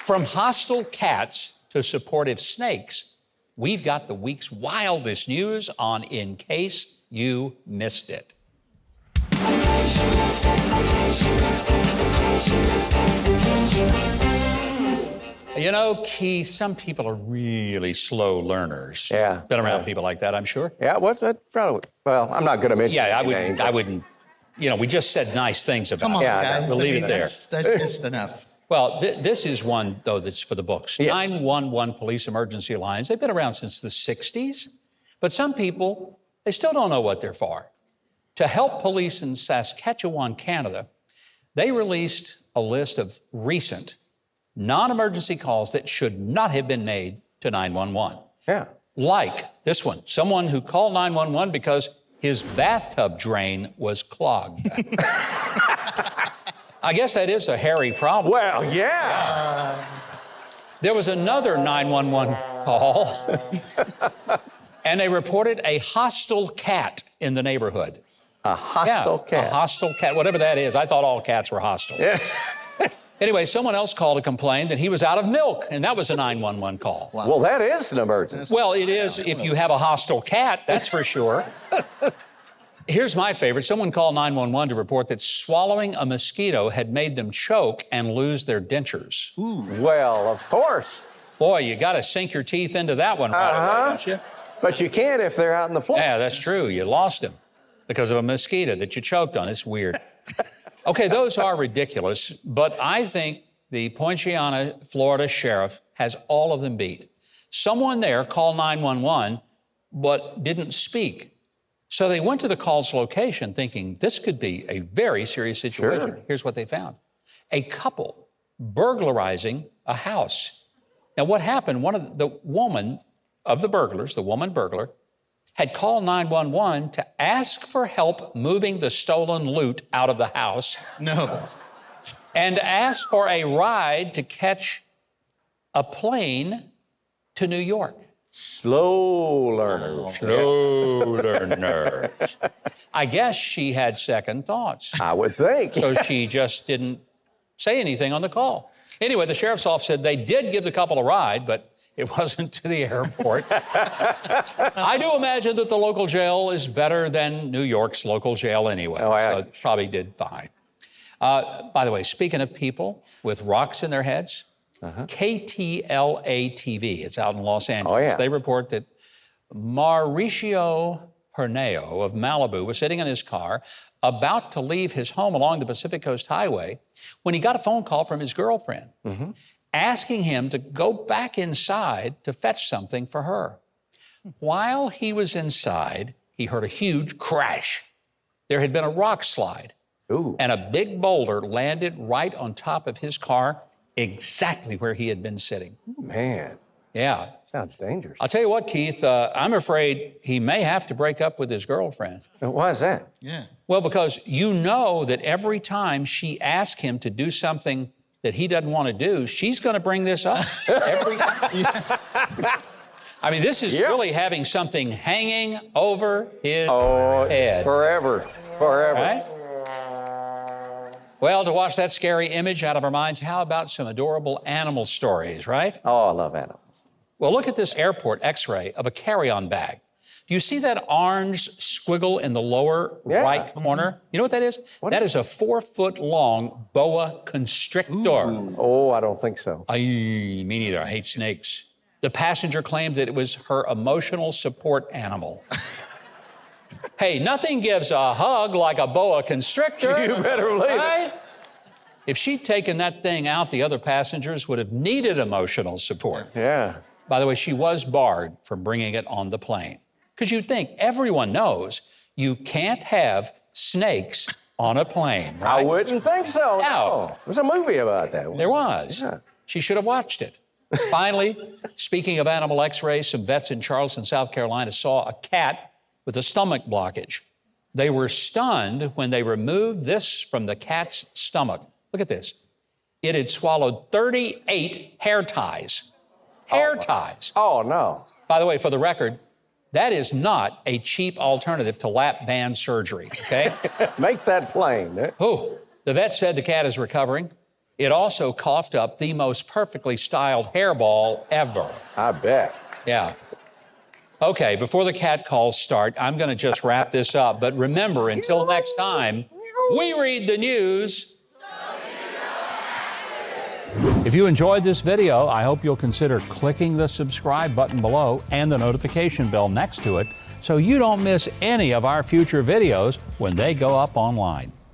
From hostile cats to supportive snakes, we've got the week's wildest news on In Case You Missed It. You know, Keith, some people are really slow learners. Yeah. Been around people like that, I'm sure. Yeah, what's that? Well, I'm not going to mention. Yeah, names. I wouldn't. You know, we just said nice things about Come on, it. guys. We'll leave it there. That's just enough. Well, this is one, though, that's for the books. Yes. 911 police emergency lines. They've been around since the 60s. But some people, they still don't know what they're for. To help police in Saskatchewan, Canada, they released a list of recent non-emergency calls that should not have been made to 911. Yeah. Like this one, someone who called 911 because his bathtub drain was clogged. I guess that is a hairy problem. Well, yeah. There was another 911 call, and they reported a hostile cat in the neighborhood. A hostile cat. A hostile cat, whatever that is. I thought all cats were hostile. Yeah. Anyway, someone else called to complain that he was out of milk, and that was a 911 call. Wow. Well, that is an emergency. Well, it is if you have a hostile cat, that's for sure. Here's my favorite. Someone called 911 to report that swallowing a mosquito had made them choke and lose their dentures. Ooh. Well, of course. Boy, you got to sink your teeth into that one right away, don't you? But you can't if they're out in the floor. Yeah, that's true. You lost him because of a mosquito that you choked on. It's weird. Okay, those are ridiculous, but I think the Poinciana, Florida sheriff has all of them beat. Someone there called 911, but didn't speak. So they went to the call's location thinking this could be a very serious situation. Sure. Here's what they found. A couple burglarizing a house. Now what happened, the woman burglar, had called 911 to ask for help moving the stolen loot out of the house. No. And ask for a ride to catch a plane to New York. Slow learners. Slow learners. I guess she had second thoughts. I would think. So she just didn't say anything on the call. Anyway, the sheriff's office said they did give the couple a ride, but it wasn't to the airport. I do imagine that the local jail is better than New York's local jail anyway. Oh, yeah. So it probably did fine. By the way, speaking of people with rocks in their heads, KTLA TV, it's out in Los Angeles. Oh, yeah. They report that Mauricio Herneo of Malibu was sitting in his car about to leave his home along the Pacific Coast Highway when he got a phone call from his girlfriend asking him to go back inside to fetch something for her. While he was inside, he heard a huge crash. There had been a rock slide. Ooh. And a big boulder landed right on top of his car, exactly where he had been sitting. Man, Yeah. sounds dangerous. I'll tell you what, Keith, I'm afraid he may have to break up with his girlfriend. Why is that? Yeah. Well, because you know that every time she asks him to do something that he doesn't want to do, she's going to bring this up. Every time. I mean, this is really having something hanging over his head. Forever. Forever. Right? Well, to wash that scary image out of our minds, how about some adorable animal stories, right? Oh, I love animals. Well, look at this airport x-ray of a carry-on bag. Do you see that orange squiggle in the lower right corner? You know what that is? That is a 4-foot-long boa constrictor. Oh, I don't think so. Me neither. I hate snakes. The passenger claimed that it was her emotional support animal. Hey, nothing gives a hug like a boa constrictor. You better believe it. If she'd taken that thing out, the other passengers would have needed emotional support. Yeah. By the way, she was barred from bringing it on the plane. Because you'd think everyone knows you can't have snakes on a plane, right? I wouldn't think so. No. There's a movie about that. There was. Yeah. She should have watched it. Finally, speaking of animal x-rays, some vets in Charleston, South Carolina saw a cat with a stomach blockage. They were stunned when they removed this from the cat's stomach. Look at this. It had swallowed 38 hair ties. Hair ties. Oh, no. By the way, for the record, that is not a cheap alternative to lap band surgery, okay? Make that plain. Oh, the vet said the cat is recovering. It also coughed up the most perfectly styled hairball ever. I bet. Yeah. Okay, before the cat calls start, I'm going to just wrap this up. But remember, until next time, we read the news. If you enjoyed this video, I hope you'll consider clicking the subscribe button below and the notification bell next to it so you don't miss any of our future videos when they go up online.